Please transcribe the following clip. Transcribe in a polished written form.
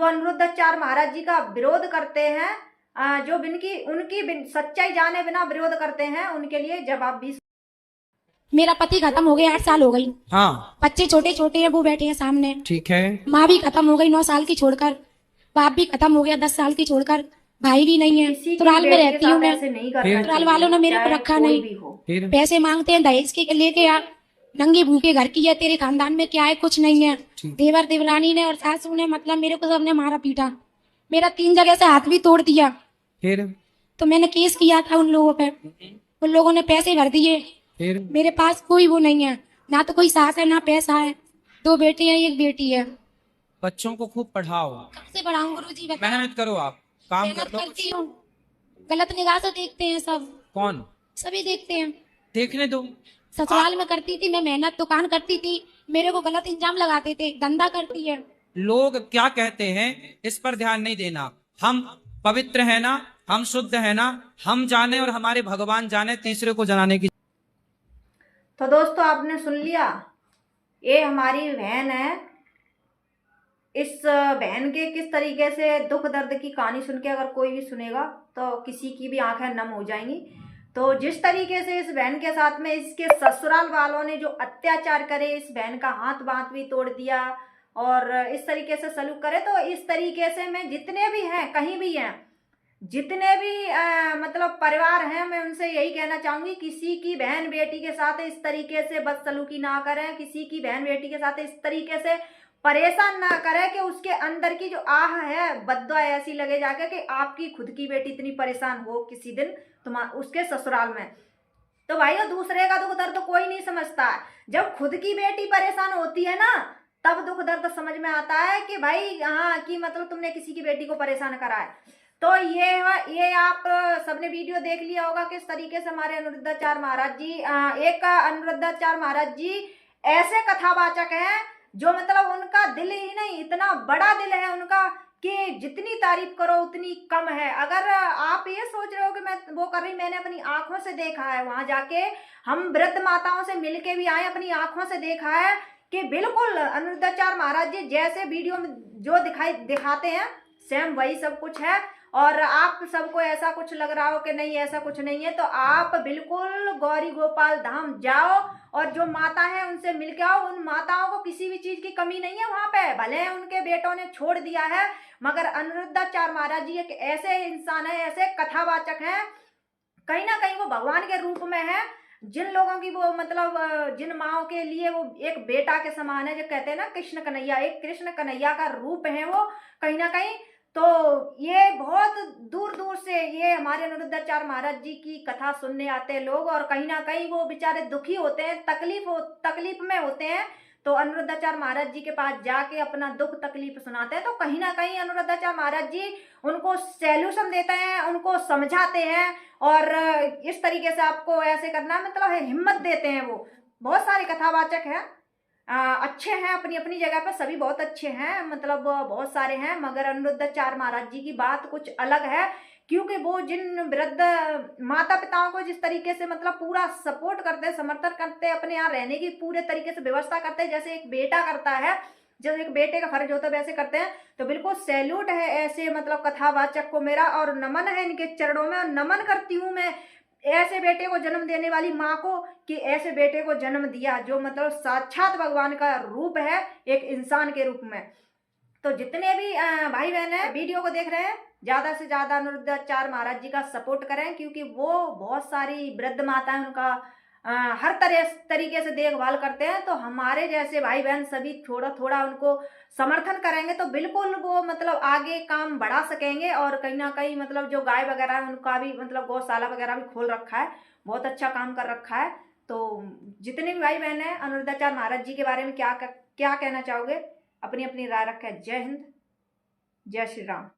अनिरुद्धाचार्य महाराज जी का विरोध करते हैं, जो उनकी सच्चाई जाने बिना विरोध करते हैं, उनके लिए जवाब भी। मेरा पति खत्म हो गया, 8 साल हो गई। हाँ बच्चे छोटे छोटे हैं, वो बैठे हैं सामने। ठीक है। माँ भी खत्म हो गई 9 साल की छोड़कर, बाप भी खत्म हो गया 10 साल की छोड़कर, भाई भी नहीं है। तुराल में रहती हूँ मैं, तुराल वालों ने मेरे को रखा नहीं। फिर पैसे मांगते हैं दहेज के लेके आ, नंगे भूखे घर की है, तेरे खानदान में क्या है, कुछ नहीं है। देवर देवरानी ने और सासू ने मतलब मेरे को सबने मारा पीटा, मेरा 3 जगह से हाथ भी तोड़ दिया। फिर तो मैंने केस किया था उन लोगों पे, उन लोगों ने पैसे भर दिए। फिर मेरे पास कोई वो नहीं है, ना तो कोई सास है ना पैसा है। 2 बेटे हैं, 1 बेटी है। बच्चों को खूब पढ़ाओ, से पढ़ाऊं गुरुजी? मेहनत करो, आप काम मेहनत कर लो। करती हूँ, गलत निगाह से देखते हैं सब, कौन? सभी देखते हैं। देखने दो। ससुराल में करती थी मैं मेहनत, दुकान करती थी, मेरे को गलत इंजाम लगाते थे, धंधा करती है। लोग क्या कहते हैं इस पर ध्यान नहीं देना। हम पवित्र है ना, हम शुद्ध है ना, हम जाने और हमारे भगवान जाने, तीसरे को जनाने की। तो दोस्तों आपने सुन लिया, ये हमारी बहन है। इस बहन के किस तरीके से दुख दर्द की कहानी सुन के अगर कोई भी सुनेगा तो किसी की भी आंखें नम हो जाएंगी। तो जिस तरीके से इस बहन के साथ में इसके ससुराल वालों ने जो अत्याचार करे, इस बहन का हाथ बांध भी तोड़ दिया और इस तरीके से सलूक करे, तो इस तरीके से मैं जितने भी हैं, कहीं भी हैं, जितने भी मतलब परिवार हैं, मैं उनसे यही कहना चाहूंगी, किसी की बहन बेटी के साथ इस तरीके से बदसलूकी ना करें, किसी की बहन बेटी के साथ इस तरीके से परेशान ना करें कि उसके अंदर की जो आह है, बद्दुआ ऐसी लगे जाके कि आपकी खुद की बेटी इतनी परेशान हो किसी दिन उसके ससुराल में। तो भाई दूसरे का दुख दर्द तो कोई नहीं समझता है। जब खुद की बेटी परेशान होती है ना, तब दुख दर्द समझ में आता है कि भाई हाँ, कि मतलब तुमने किसी की बेटी को परेशान करा है। तो ये आप सबने वीडियो देख लिया होगा किस तरीके से हमारे अनिरुद्धाचार्य महाराज जी, एक अनिरुद्धाचार्य महाराज जी ऐसे कथावाचक हैं जो मतलब उनका दिल ही नहीं, इतना बड़ा दिल है उनका कि जितनी तारीफ करो उतनी कम है। अगर आप ये सोच रहे हो कि मैं वो कर रही, मैंने अपनी आंखों से देखा है, वहां जाके हम वृद्ध माताओं से मिलके भी आए, अपनी आंखों से देखा है कि बिल्कुल अनिरुद्धाचार्य महाराज जी जैसे वीडियो में जो दिखाते हैं सेम वही सब कुछ है। और आप सबको ऐसा कुछ लग रहा हो कि नहीं ऐसा कुछ नहीं है, तो आप बिल्कुल गौरी गोपाल धाम जाओ और जो माता है उनसे मिल के आओ। उन माताओं को किसी भी चीज की कमी नहीं है वहां पे, भले उनके बेटों ने छोड़ दिया है, मगर अनिरुद्धाचार्य महाराज जी एक ऐसे इंसान है, ऐसे कथावाचक हैं, कहीं ना कहीं वो भगवान के रूप में है। जिन लोगों की वो मतलब जिन माओ के लिए वो एक बेटा के समान है, जो कहते हैं ना कृष्ण कन्हैया, एक कृष्ण कन्हैया का रूप है वो कहीं ना कहीं। तो ये बहुत दूर दूर से ये हमारे अनिरुद्धाचार्य महाराज जी की कथा सुनने आते हैं लोग, और कहीं ना कहीं वो बेचारे दुखी होते हैं, तकलीफ में होते हैं, तो अनिरुद्धाचार्य महाराज जी के पास जाके अपना दुख तकलीफ सुनाते हैं। तो कहीं ना कहीं अनिरुद्धाचार्य महाराज जी उनको सैल्यूशन देते हैं, उनको समझाते हैं और इस तरीके से आपको ऐसे करना मतलब हिम्मत देते हैं। वो बहुत सारे कथावाचक हैं, अच्छे हैं अपनी अपनी जगह पर, सभी बहुत अच्छे हैं, मतलब बहुत सारे हैं, मगर अनिरुद्धाचार्य महाराज जी की बात कुछ अलग है, क्योंकि वो जिन वृद्ध माता पिताओं को जिस तरीके से मतलब पूरा सपोर्ट करते हैं, समर्थन करते हैं, अपने यहाँ रहने की पूरे तरीके से व्यवस्था करते हैं, जैसे एक बेटा करता है, जब एक बेटे का फर्ज होता है वैसे करते हैं। तो बिल्कुल सैल्यूट है ऐसे मतलब कथावाचक को मेरा, और नमन है इनके चरणों में, और नमन करती हूँ मैं ऐसे बेटे को जन्म देने वाली माँ को कि ऐसे बेटे को जन्म दिया जो मतलब साक्षात भगवान का रूप है एक इंसान के रूप में। तो जितने भी भाई बहन है वीडियो को देख रहे हैं, ज्यादा से ज्यादा अनिरुद्धाचार्य महाराज जी का सपोर्ट करें, क्योंकि वो बहुत सारी वृद्ध माताएं उनका हर तरीके से देखभाल करते हैं। तो हमारे जैसे भाई बहन सभी थोड़ा थोड़ा उनको समर्थन करेंगे तो बिल्कुल वो मतलब आगे काम बढ़ा सकेंगे। और कहीं ना कहीं मतलब जो गाय वगैरह है उनका भी मतलब गौशाला वगैरह भी खोल रखा है, बहुत अच्छा काम कर रखा है। तो जितने भी भाई बहन है अनिरुद्धाचार्य महाराज जी के बारे में क्या कहना चाहोगे, अपनी अपनी राय रखें। जय हिंद, जय श्री राम।